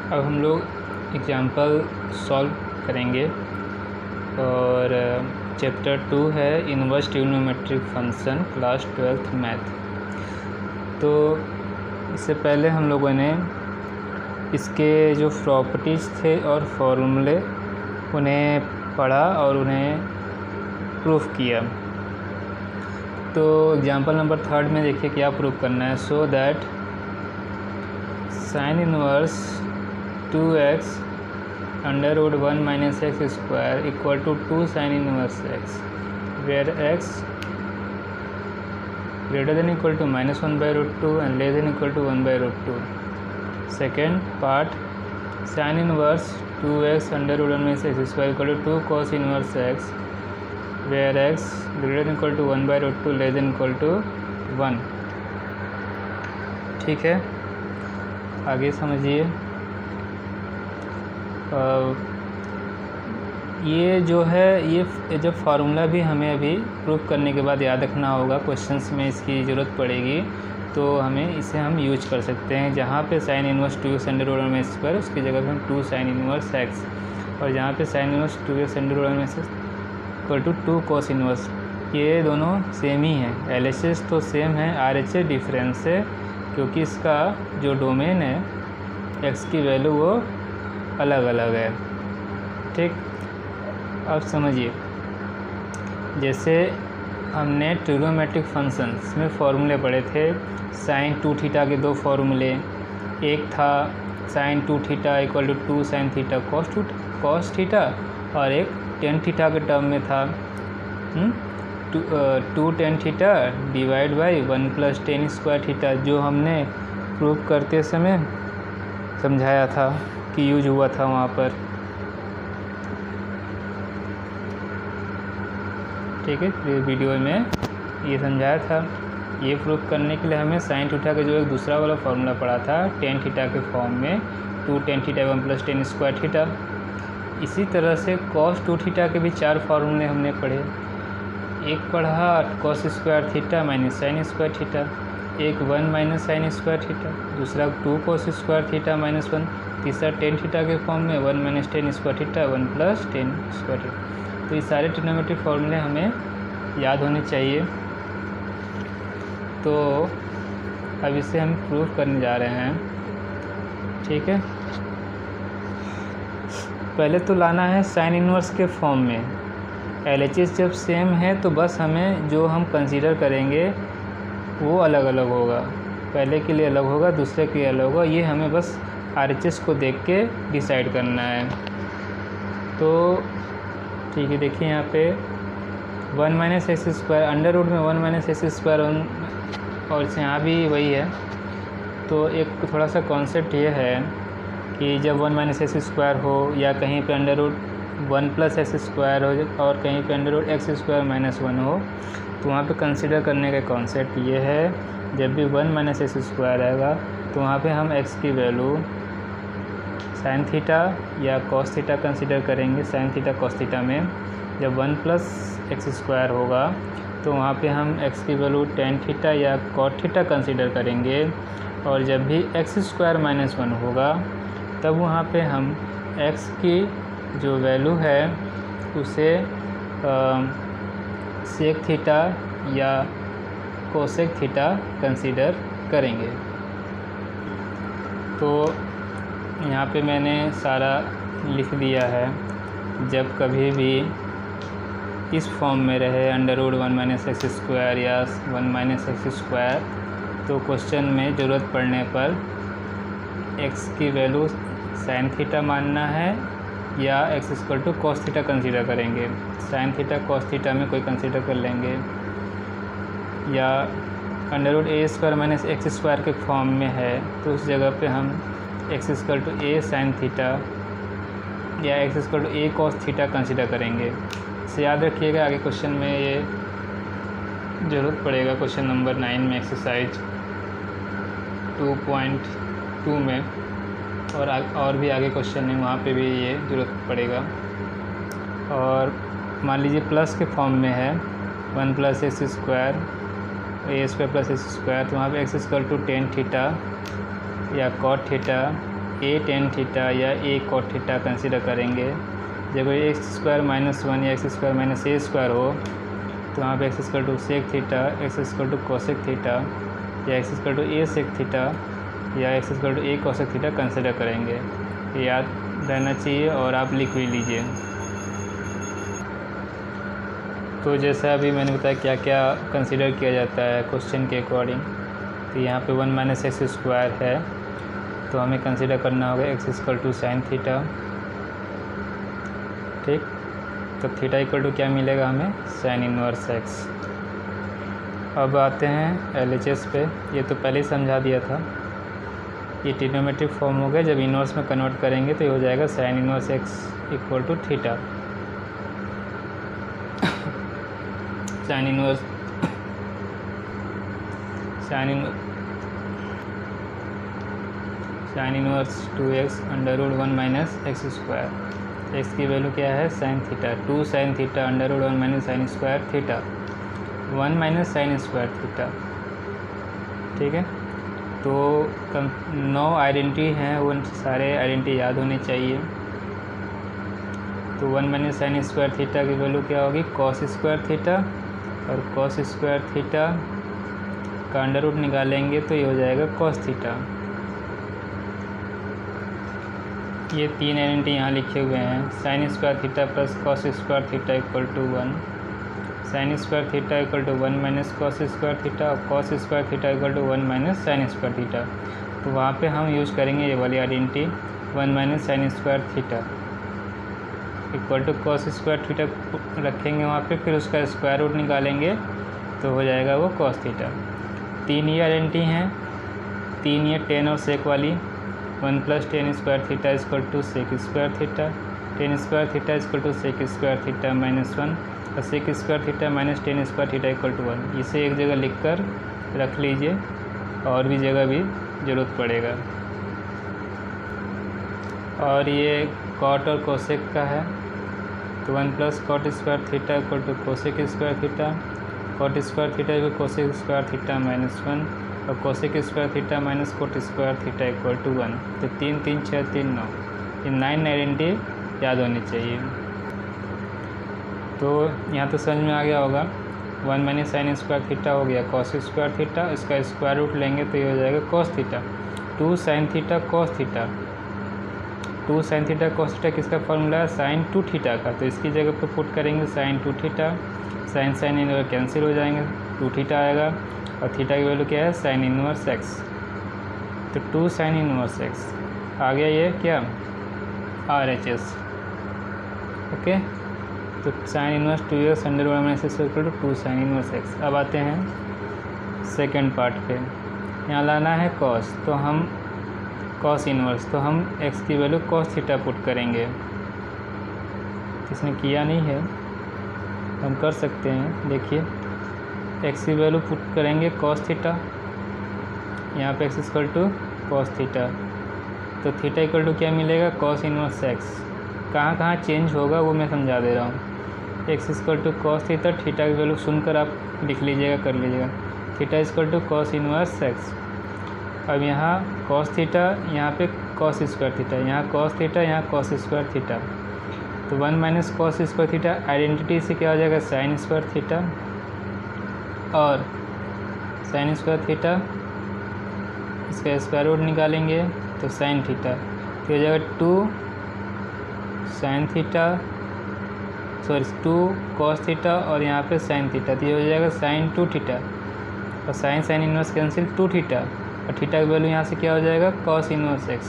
अब हम लोग एग्जाम्पल सॉल्व करेंगे और चैप्टर 2 है inverse trigonometric function, class 12th math. तो इससे पहले हम लोगों ने इसके जो प्रॉपर्टीज़ थे और फॉर्मूले उन्हें पढ़ा और उन्हें प्रूफ किया। तो एग्जाम्पल नंबर 3 में देखिए क्या प्रूफ करना है। So that sine inverse 2x under root 1 minus x square equal to 2 sine inverse x, where x greater than equal to -1/√2 and less than equal to 1/√2। Second part, sine inverse 2x under root 1 minus x square equal to 2 cos inverse x, where x greater than equal to 1/√2 less than equal to 1। ठीक है, आगे समझिए। ये जो है ये जो formula भी हमें अभी प्रूफ करने के बाद याद रखना होगा, क्वेश्चंस में इसकी ज़रूरत पड़ेगी, तो हमें इसे हम यूज कर सकते हैं। जहाँ पे sine inverse 2x under root 1 minus square उसकी जगह पे हम 2 साइन इनवर्स x, और जहाँ पे sine inverse 2x under root 1 minus equal to 2 cos inverse, ये दोनों सेम ही हैं। LHS तो सेम है, RHS डिफरेंस है, क्योंकि इसका जो डोमेन है x की वैल्यू वो अलग अलग है। ठीक, अब समझिए, जैसे हमने ट्रिग्नोमेट्रिक फंक्शंस में फॉर्मूले पढ़े थे। साइन 2 थीटा के दो फॉर्मूले, एक था sine 2 theta equal to 2 sine theta cos theta, और एक टेन थीटा के टर्म में था 2 tan theta divide by 1 plus tan square theta, जो हमने प्रूफ करते समय समझाया था कि यूज हुआ था वहाँ पर। ठीक है, इस वीडियो में ये समझाया था। ये प्रूफ करने के लिए हमें साइन थीटा का जो एक दूसरा वाला फार्मूला पढ़ा था टेन थीटा के फॉर्म में 2 tan theta 1 plus tan square theta. इसी तरह से कॉस 2 थीटा के भी 4 फार्मूले हमने पढ़े। एक पढ़ा cos square theta minus sine square theta, एक 1 माइनस साइन स्क्वायर थीटा, दूसरा 2 कॉस स्क्वायर थीटा माइनस 1, तीसरा टेन थीटा के फॉर्म में 1 minus tan square theta 1 plus tan square theta. तो ये सारे ट्रिग्नोमेट्रिक फॉर्मूले हमें याद होने चाहिए। तो अब इसे हम प्रूफ करने जा रहे हैं। ठीक है, पहले तो लाना है साइन इनवर्स के फॉर्म में। LHS जब सेम है तो बस हमें जो हम कंसीडर करेंगे वो अलग अलग होगा, पहले के लिए अलग होगा, दूसरे के लिए अलग होगा। ये हमें बस RHS को देख के डिसाइड करना है। तो ठीक है, देखिए यहाँ पे 1 minus x square under root में 1 माइनस एक्स स्क्वायर, और यहाँ भी वही है। तो एक थोड़ा सा कॉन्सेप्ट ये है कि जब 1 माइनस एक्स स्क्वायर हो, या कहीं पे under root 1 plus x square हो, और कहीं पे under root x square minus 1 हो, तो वहाँ पे कंसिडर करने का कॉन्सेप्ट ये है, जब भी 1 माइनस एक्स स्क्वायर आएगा तो वहाँ पे हम x की वैल्यू साइन थीटा या कॉस थीटा कंसिडर करेंगे। साइन थीटा कॉस थीटा में जब 1 प्लस एक्स स्क्वायर होगा तो वहाँ पे हम x की वैल्यू टेन थीटा या कॉट थीटा कंसिडर करेंगे, और जब भी एक्स स्क्वायर माइनस 1 होगा तब वहाँ पे हम x की जो वैल्यू है उसे सेक थीटा या कोसेक थीटा कंसिडर करेंगे। तो यहाँ पे मैंने सारा लिख दिया है। जब कभी भी इस फॉर्म में रहे under root 1 minus x square या 1 माइनस एक्स स्क्वायर, तो क्वेश्चन में ज़रूरत पड़ने पर x की वैल्यू साइन थीटा मानना है या x equal to cos theta consider करेंगे। साइन थीटा कॉस थीटा में कोई कंसिडर कर लेंगे, या under root a square minus x square के फॉर्म में है तो उस जगह पे हम x equal to a sine theta या x equal to a cos theta consider करेंगे। इसे याद रखिएगा, आगे क्वेश्चन में ये ज़रूरत पड़ेगा। क्वेश्चन नंबर 9 में एक्सरसाइज 2.2 में और भी आगे क्वेश्चन है, वहाँ पे भी ये ज़रूरत पड़ेगा। और मान लीजिए प्लस के फॉर्म में है 1 plus x square a square plus x square, तो वहाँ पे x equal to tan theta या cot theta a tan theta या ए कॉट थीटा कंसिडर करेंगे, जब एक्स स्क्वायर माइनस 1 या x square minus a square हो तो वहाँ पे x square to sec theta, x square to cosec theta या x square to a sec theta या x square to a cosec theta consider करेंगे। ये याद रहना चाहिए और आप लिख भी लीजिए। तो जैसा अभी मैंने बताया क्या क्या कंसिडर किया जाता है क्वेश्चन के अकॉर्डिंग, तो यहाँ पे 1 माइनस एक्स स्क्वायर है तो हमें कंसिडर करना होगा x equal to sine theta. ठीक, तो थीटा इक्वल टू क्या मिलेगा हमें, साइन इनवर्स एक्स। अब आते हैं एलएचएस पे, ये तो पहले ही समझा दिया था। ये ट्रिग्नोमेट्रिक फॉर्म हो गया, जब इनवर्स में कन्वर्ट करेंगे तो ये हो जाएगा sine inverse x equal to theta. Sine inverse 2x under root 1 minus x square. X की वैल्यू क्या है, sine theta. 2 sine theta under root 1 minus sine square theta, 1 minus sine square theta. ठीक है, तो 9 आइडेंटिटी हैं, वो सारे identity याद होने चाहिए। तो 1 माइनस साइन स्क्वायर थीटा की वैल्यू क्या होगी, कॉस स्क्वायर थीटा, और कॉस स्क्वायर थीटा का अंडर रूट निकालेंगे तो ये हो जाएगा कॉस थीटा। ये 3 आइडेंटिटी यहाँ लिखे हुए हैं, sine square theta plus cos square theta equal to 1, sine square theta equal to 1 minus cos square theta, और cos square theta equal to 1 minus sine square theta. तो वहाँ पे हम यूज़ करेंगे ये वाली identity, 1 minus sine square theta equal to cos square theta रखेंगे वहाँ पे, फिर उसका स्क्वायर रूट निकालेंगे तो हो जाएगा वो कॉस थीटा। 3 ये आइडेंटिटी हैं, 3 ये टेन और सेक वाली, 1 plus tan square theta equal to sec square theta, tan square theta equal to sec square theta minus 1, और sec square theta minus tan square theta equal to 1। इसे एक जगह लिख कर रख लीजिए, और भी जगह भी ज़रूरत पड़ेगा। और ये कॉट और कोसेक का है, तो 1 plus cot square theta equal to cosec square theta, cot square theta equal cosec square theta minus 1, और cosec square theta minus cot square theta equal to 1। तो 3 3 6 3 9, ये 9 आइडेंटिटी याद होनी चाहिए। तो यहाँ तो समझ में आ गया होगा। 1 माइनस साइन स्क्वायर थीटा हो गया कॉस स्क्वायर थीटा, इसका स्क्वायर रूट लेंगे तो ये हो जाएगा cos theta. 2 sine theta cos theta, 2 sine theta cos theta किसका फॉर्मूला है, साइन 2 थीटा का, तो इसकी जगह पे पुट करेंगे sine 2 theta, sine sine inverse cancel हो जाएंगे, 2 थीटा आएगा, और थीटा की वैल्यू क्या है, साइन इनवर्स एक्स। तो 2 साइन इनवर्स एक्स आ गया, ये क्या RHS। ओके, तो sine inverse 2x under root minus x equal to 2 sine inverse x. अब आते हैं सेकेंड पार्ट पे, यहाँ लाना है कॉस, तो हम कॉस इनवर्स, तो हम x की वैल्यू कॉस थीटा पुट करेंगे। इसने किया नहीं है, हम कर सकते हैं। देखिए x की वैल्यू पुट करेंगे कॉस थीटा, यहाँ पे x equal to cos theta, तो थीटा इक्वल टू क्या मिलेगा, कॉस इनवर्स x। कहाँ कहाँ चेंज होगा वो मैं समझा दे रहा हूँ। x equal to cos theta, theta की वैल्यू सुनकर आप लिख लीजिएगा, कर लीजिएगा, theta equal to cos inverse x। अब यहाँ कॉस थीटा, यहाँ पे कॉस स्क्वायर थीटा, यहाँ कॉस थीटा, यहाँ कॉस स्क्वायर थीटा, तो 1 minus cos square theta identity से क्या हो जाएगा, साइन स्क्वायर थीटा, और साइन स्क्वायर थीटा इसका स्क्वायर रूट निकालेंगे तो साइन थीटा, तो हो जाएगा 2 sine theta, sorry 2 cos theta, और यहाँ पे साइन थीटा, तो ये हो जाएगा साइन 2 थीटा, और sine sine inverse cancel 2 theta, और थीटा की वैल्यू यहाँ से क्या हो जाएगा, cos inverse x.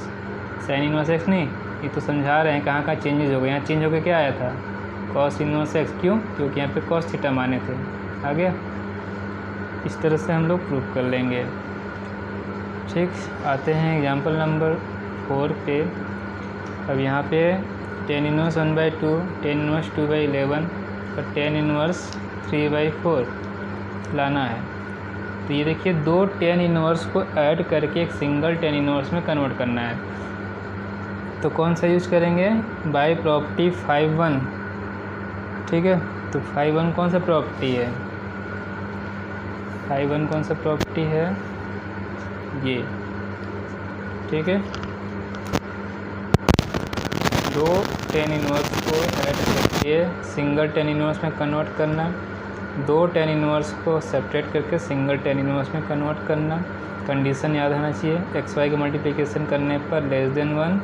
Sine inverse x नहीं, ये तो समझा रहे हैं कहाँ कहाँ चेंजेस हो गए। यहाँ चेंज होकर क्या आया था, कॉस इनवर्स एक्स, क्यों, क्योंकि यहाँ पे कॉस थीटा माने थे। आ गया, इस तरह से हम लोग प्रूव कर लेंगे। ठीक, आते हैं एग्जांपल नंबर 4 पे। अब यहाँ पे टेन इनवर्स 1/2, टेन इनवर्स 2/11 और टेन इनवर्स 3/4 लाना है। तो ये देखिए 2 टेन इनवर्स को ऐड करके एक सिंगल टेन इनवर्स में कन्वर्ट करना है, तो कौन सा यूज करेंगे, बाय प्रॉपर्टी 5/1। ठीक है, तो 5/1 कौन सा प्रॉपर्टी है, 5/1 कौन सा प्रॉपर्टी है, ये। ठीक है, दो टेन इनवर्स को ऐड करके सिंगल टेन इनवर्स में कन्वर्ट करना, दो टेन इनवर्स को सेपरेट करके सिंगल टेन इनवर्स में कन्वर्ट करना। कंडीशन याद होना चाहिए, एक्स वाई का मल्टीप्लिकेशन करने पर लेस देन 1,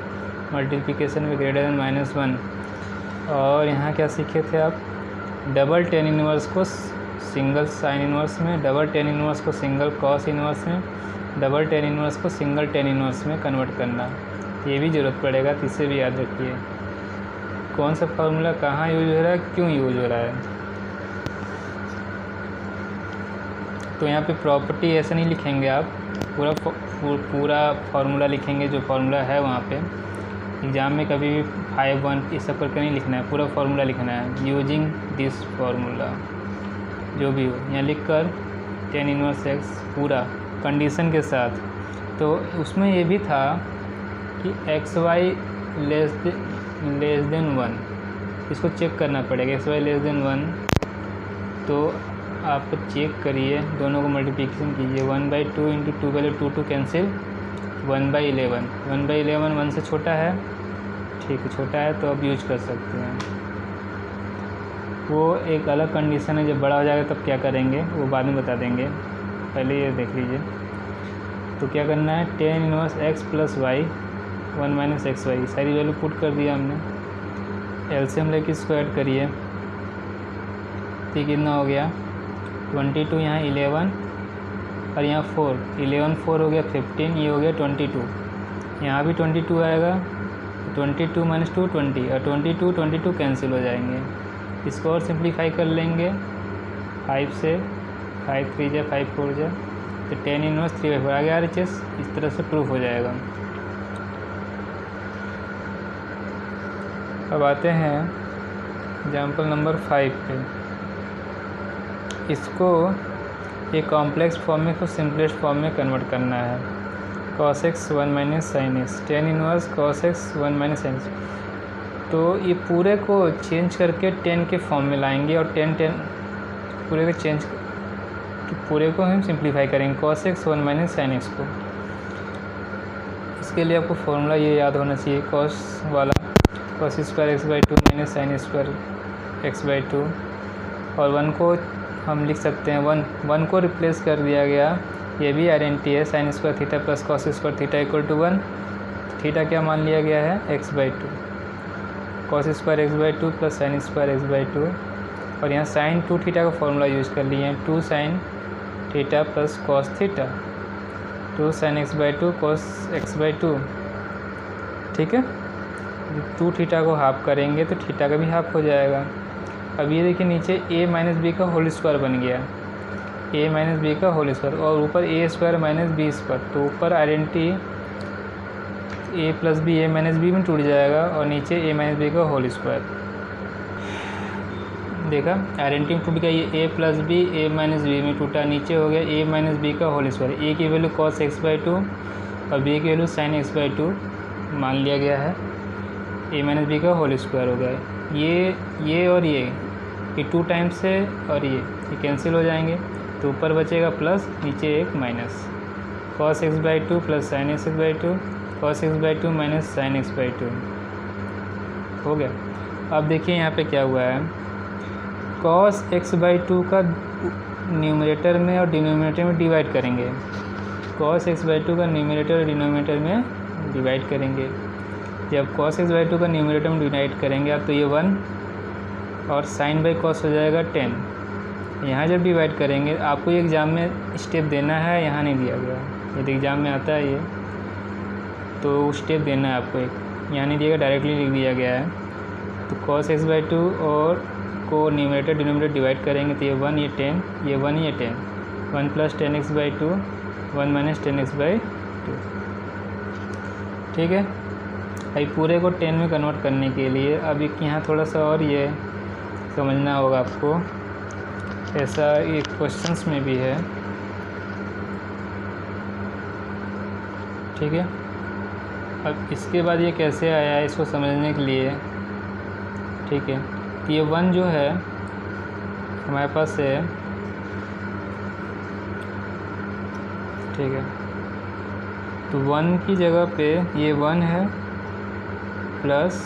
मल्टीप्लिकेशन में ग्रेटर देन -1। और यहाँ क्या सीखे थे आप, डबल टेन इनवर्स को सिंगल साइन इनवर्स में, डबल टेन इनवर्स को सिंगल कॉस इनवर्स में, डबल टेन इनवर्स को सिंगल टेन इनवर्स में कन्वर्ट करना। ये भी ज़रूरत पड़ेगा, तो इसे भी याद रखिए। कौन सा फार्मूला कहाँ यूज हो रहा है, क्यों यूज हो रहा है। तो यहाँ पे प्रॉपर्टी ऐसे नहीं लिखेंगे आप, पूरा फार्मूला लिखेंगे जो फार्मूला है वहाँ पे। एग्ज़ाम में कभी भी 5, 1 ये सब करके नहीं लिखना है, पूरा फार्मूला लिखना है, यूजिंग दिस फार्मूला जो भी हो। यहाँ लिख कर टेन इनवर्स एक्स पूरा कंडीशन के साथ। तो उसमें ये भी था कि एक्स वाई लेस देन 1, इसको चेक करना पड़ेगा। एक्स वाई लेस देन 1, तो आप चेक करिए, दोनों को मल्टीप्लिकेशन कीजिए। 1/2 इंटू 2 पहले 2 कैंसिल, 1/11, 1/11 1 से छोटा है, ठीक है छोटा है, तो अब यूज कर सकते हैं। वो एक अलग कंडीशन है, जब बड़ा हो जाएगा तब क्या करेंगे वो बाद में बता देंगे, पहले ये देख लीजिए। तो क्या करना है, tan inverse x plus y 1 minus x y, सारी वैल्यू पुट कर दिया हमने। एलसीएम लेके इसको ऐड करिए, तो कितना हो गया 22, यहाँ 11 और यहाँ 4, 11 4 हो गया 15, ये हो गया 22, यहाँ भी 22 आएगा, 22 माइनस 2 20, और 22 कैंसिल हो जाएंगे। इसको और सिंप्लीफाई कर लेंगे 5 से, 5 3 जा 5 4 जा, तो 10 इनवर्स 3/4 आ गया RHS। इस तरह से प्रूफ हो जाएगा। अब आते हैं एग्जाम्पल नंबर 5 पे। इसको एक कॉम्प्लेक्स फॉर्म में, को सिंपलेस्ट फॉर्म में कन्वर्ट करना है। cos x 1 minus sine x, tan inverse cos x 1 minus sine x। तो ये पूरे को चेंज करके 10 के फॉर्म में लाएंगे, और 10 पूरे को चेंज, पूरे को हम सिंप्लीफाई करेंगे cos x 1 minus sine x को। इसके लिए आपको फॉर्मूला ये याद होना चाहिए, cos वाला cos square x/2 minus sine square x/2, और 1 को हम लिख सकते हैं 1 को रिप्लेस कर दिया गया। ये भी आइडेंटिटी है, sine square theta plus cos square theta equal to 1। Theta क्या मान लिया गया है x/2, cos square x/2 plus sine square x/2, और यहाँ साइन 2 थीटा का फॉर्मूला यूज कर लिए हैं, 2 sine theta plus cos theta, 2 sine x/2 cos x/2, ठीक है। 2 थीटा को हाफ करेंगे तो थीटा का भी हाफ हो जाएगा। अब ये देखिए नीचे a माइनस बी का होल स्क्वायर बन गया, a माइनस बी का होल स्क्वायर, और ऊपर a square minus b square. तो ऊपर identity a plus b a minus b में टूट जाएगा, और नीचे a माइनस बी का होल स्क्वायर। देखा आइडेंटिटी में टूट गया, ये a plus b a minus b में टूटा, नीचे हो गया a माइनस बी का होल स्क्वायर। a की वैल्यू cos x/2 और b की वैल्यू sin x/2 मान लिया गया है, a माइनस बी का होल स्क्वायर हो गया। ये और ये 2 टाइम्स है, और ये कैंसिल हो जाएंगे, तो ऊपर बचेगा प्लस, नीचे एक minus, cos x/2 plus sin x/2, cos x/2 minus sin x/2 हो गया। अब देखिए यहाँ पे क्या हुआ है, cos x/2 का न्यूमरेटर में और डिनोमिनेटर में डिवाइड करेंगे, cos x/2 का न्यूमरेटर और डिनोमिनेटर में डिवाइड करेंगे। जब cos x/2 का न्यूमरेटर में डिवाइड करेंगे आप, तो ये 1 और sin बाई cos हो जाएगा 10। यहाँ जब डिवाइड करेंगे, आपको ये एग्ज़ाम में स्टेप देना है, यहाँ नहीं दिया गया, यदि एग्ज़ाम में आता है ये तो स्टेप देना है आपको, एक यहाँ नहीं दिया गया, डायरेक्टली लिख दिया गया है। तो cos x/2 और को न्यूमरेटर डिनोमिनेटर डिवाइड करेंगे, तो ये 1 ये 10, ये 1 ये 10, 1 प्लस 10x/2 1 माइनस 10x/2, ठीक है। अभी पूरे को 10 में कन्वर्ट करने के लिए अब एक यहाँ थोड़ा सा और ये समझना होगा आपको, ऐसा एक क्वेश्चंस में भी है, ठीक है। अब इसके बाद ये कैसे आया है इसको समझने के लिए, ठीक है। तो ये 1 जो है हमारे पास है, ठीक है। तो 1 की जगह पे ये 1 है प्लस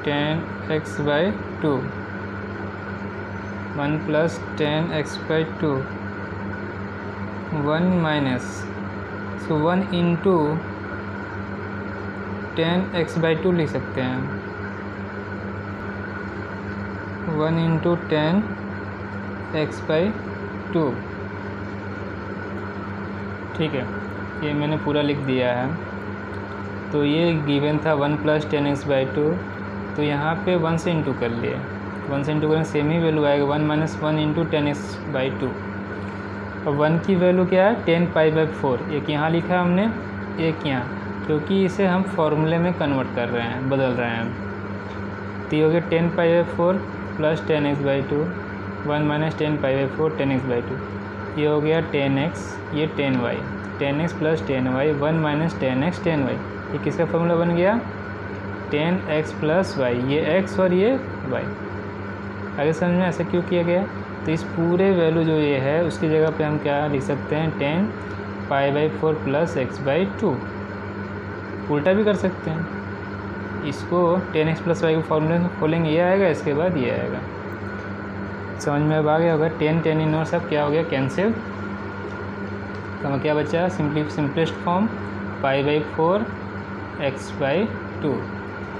10x/2, 1 + 10x/2, 1 माइनस, सो 1 × 10x/2 लिख सकते हैं, 1 × 10x/2। ठीक है, ये मैंने पूरा लिख दिया है। तो ये गिवन था 1 + 10x/2, तो यहाँ पे 1 से इंटू कर लिए, 1 से इंटू करें सेम ही वैल्यू आएगा, 1 - 1 × 10x/2। और 1 की वैल्यू क्या है 10π/4, एक यहाँ लिखा हमने, एक यहाँ, क्योंकि इसे हम फॉर्मूले में कन्वर्ट कर रहे हैं, बदल रहे हैं। तो ये हो गया 10π/4 + 10x/2, 1 - 10π/4 10x/2, ये हो गया 10x, ये 10y, 10x + 10y, 1 - 10x 10y, ये किसका फॉर्मूला बन गया 10x + y, ये x और ये y। आगे समझ में ऐसा क्यों किया गया? तो इस पूरे वैल्यू जो ये है उसकी जगह पे हम क्या लिख सकते हैं 10π/4 + x/2, उल्टा भी कर सकते हैं, इसको 10x + y को फॉर्मूले में खोलेंगे, ये आएगा, इसके बाद ये आएगा। समझ में अब आ गया होगा। 10 tan इनवर्स अब क्या हो गया कैंसिल, तो हमें क्या बचा सिंपलेस्ट फॉर्म π/4 x/2,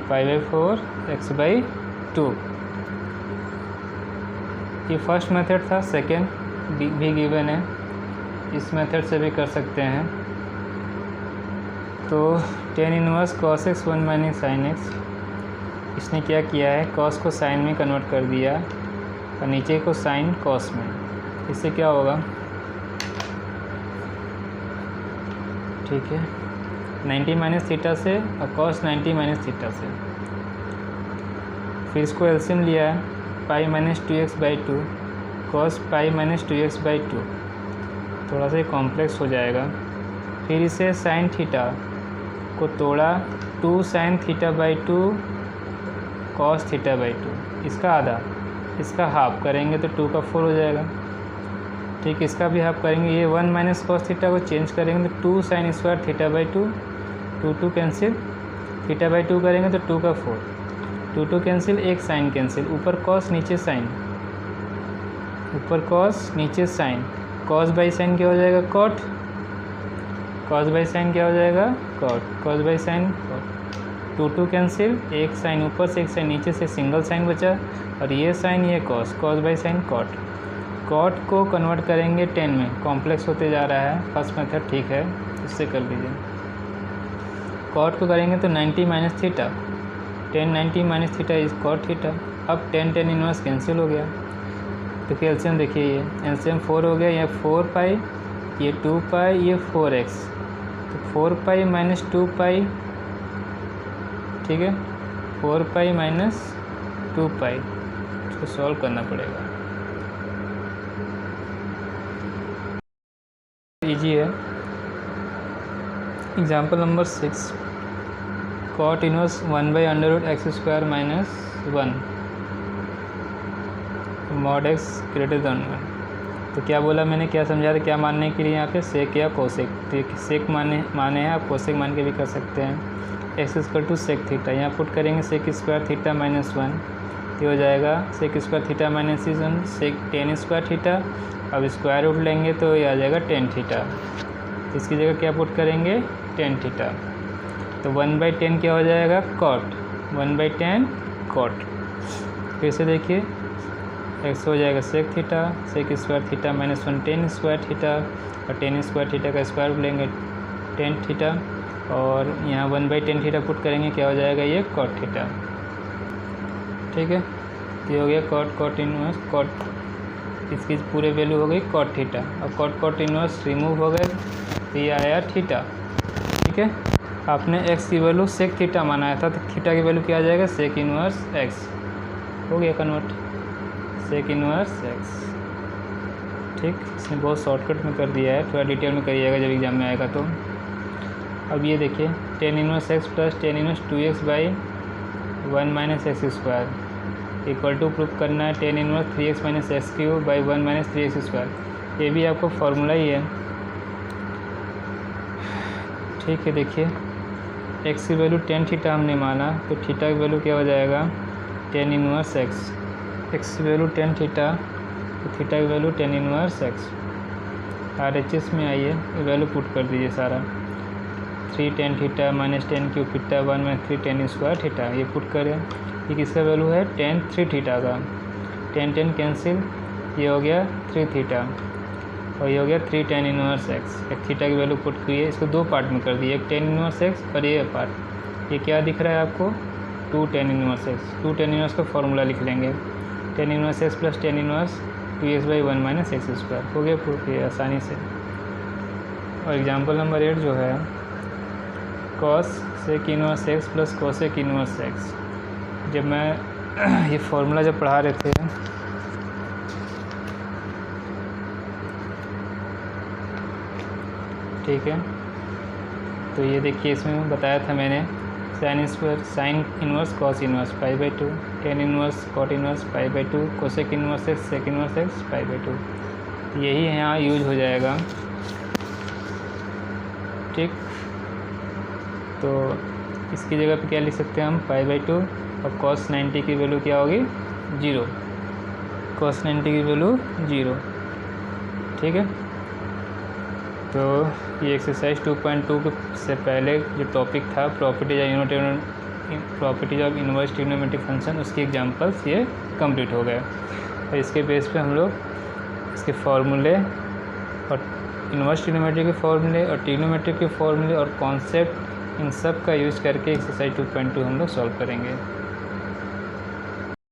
π/4 x/2। ये फर्स्ट मेथड था, सेकेंड भी गिवन है, इस मेथड से भी कर सकते हैं। तो tan inverse cos x 1 - sin x, इसने क्या किया है cos को sin में कन्वर्ट कर दिया और नीचे को sin cos में, इससे क्या होगा, ठीक है, 90 - थीटा से और cos 90 - थीटा से। फिर इसको एलसीएम लिया है, π - 2x/2 cos π - 2x/2, थोड़ा सा कॉम्प्लेक्स हो जाएगा। फिर इसे sin थीटा को तोड़ा, 2 sin θ/2 cos θ/2, इसका आधा, इसका हाफ करेंगे तो 2 का 4 हो जाएगा। ठीक, इसका भी हाफ करेंगे, ये 1 - cos θ को चेंज करेंगे तो 2 sin² θ/2, 2 कैंसिल, θ/2 करेंगे तो 2 का 4, 2 कैंसिल, एक साइन कैंसिल, ऊपर cos नीचे साइन, ऊपर cos नीचे साइन, cos/sin क्या हो जाएगा cot, cos/sin क्या हो जाएगा cot, cos/sin cot, 2 कैंसिल, एक साइन ऊपर से एक साइन नीचे से, सिंगल साइन बचा, और ये साइन ये cos/sin cot। cot को कन्वर्ट करेंगे 10 में, कॉम्प्लेक्स होते जा रहा है, फर्स्ट मेथड ठीक है, इससे कर लीजिए। cot को करेंगे तो 90 - theta, 10 90 - theta is cot theta. अब 10 tan इनवर्स कैंसिल हो गया, तो एलसीएम देखिए, ये एलसीएम 4 हो गया, ये 4π, ये 2π, ये 4x, तो 4π - 2π, ठीक है, 4π - 2π, इसको सॉल्व करना पड़ेगा, इजी है। Example number 6, cot inverse 1/√x² - 1 mod x > 1। तो क्या बोला मैंने, क्या समझा था, क्या मानने के लिए यहाँ पे सेक या कोसेक, तो सेक माने हैं, आप कोसेक मान के भी कर सकते हैं। x = sec थीटा, यहाँ पुट करेंगे sec² θ - 1, ये हो जाएगा sec² θ - 1 sec tan² थीटा, अब स्क्वायर रूट लेंगे तो ये आ जाएगा tan थीटा, इसकी जगह क्या पुट करेंगे tan थीटा, तो 1/10 क्या हो जाएगा cot, 1/10 cot। फिर से देखिए x हो जाएगा sec theta, sec² θ - 1 tan² theta, और tan² थीटा का स्क्वायर रूट लेंगे tan थीटा, और यहाँ 1/10 थीटा पुट करेंगे, क्या हो जाएगा ये cot थीटा। ठीक है, ये हो गया cot इनवर्स cot, इसकी पूरे वैल्यू हो गई cot थीटा। अब cot इनवर्स रिमूव हो गए, तो ये आया थीटा। ठीक है, आपने x की वैल्यू sec थीटा माना था, तो थीटा की वैल्यू क्या आ जाएगा sec इनवर्स x, हो गया कन्वर्ट, sec इनवर्स x। ठीक, इसने बहुत शॉर्टकट में कर दिया है, थोड़ा डिटेल में करिएगा जब एग्जाम में आएगा तो। अब ये देखिए tan inverse x + tan inverse 2x/1 - x² equal to proof करना है tan inverse 3x - x³ 1 - 3x², ये भी आपको फार्मूला ही है। ठीक है, देखिए एक्स की वैल्यू टेन थीटा हमने माना, तो थीटा की वैल्यू क्या हो जाएगा, टेन इनवर्स एक्स। एक्स की वैल्यू टेन थीटा, तो थीटा की value ten inverse x. RHS में आइए, वैल्यू पुट कर दीजिए सारा, 3 tan theta minus ten cube theta 1 minus 3 ten square theta, ये पुट करें। ये किसका वैल्यू है, टेन 3 थीटा का, टेन टेन कैंसिल, ये हो गया 3 थीटा और ये हो गया 3 टेन इनवर्स एक्स। एक थीटा की वैल्यू पुट किए, इसको दो पार्ट में कर दिए, एक टेन इनवर्स एक्स और ये पार्ट। ये क्या दिख रहा है आपको, 2 ten inverse x. 2 tan inverse का फॉर्मूला लिख लेंगे, ten inverse x plus tan inverse 2x/1 minus x square, हो गया प्रूफ ये आसानी से। और एग्जाम्पल नंबर 8 जो है, cosec inverse x plus cosec inverse x. जब मैं ये फॉर्मूला जब पढ़ा रहे थे, ठीक है, तो ये देखिए इसमें बताया था मैंने, साइन इनवर्स कॉस इनवर्स पाई/2, टेन इनवर्स कॉट इनवर्स पाई/2, cosec inverse x sec inverse x पाई/2। यही यहाँ यूज हो जाएगा, ठीक। तो इसकी जगह पे क्या लिख सकते हैं हम, पाई/2 और cos 90 की वैल्यू क्या होगी, 0। cos 90 की वैल्यू 0, ठीक है। तो ये एक्सरसाइज 2.2 से पहले जो टॉपिक था properties of inverse trigonometric function, उसके एग्जांपल्स ये कंप्लीट हो गए। और इसके बेस पे हम लोग इसके फॉर्मूले और इनवर्स ट्रिग्नोमेट्री के फॉर्मूले और ट्रिग्नोमेट्री के फॉर्मूले और कॉन्सेप्ट, इन सब का यूज़ करके एक्सरसाइज 2.2 हम लोग सॉल्व करेंगे।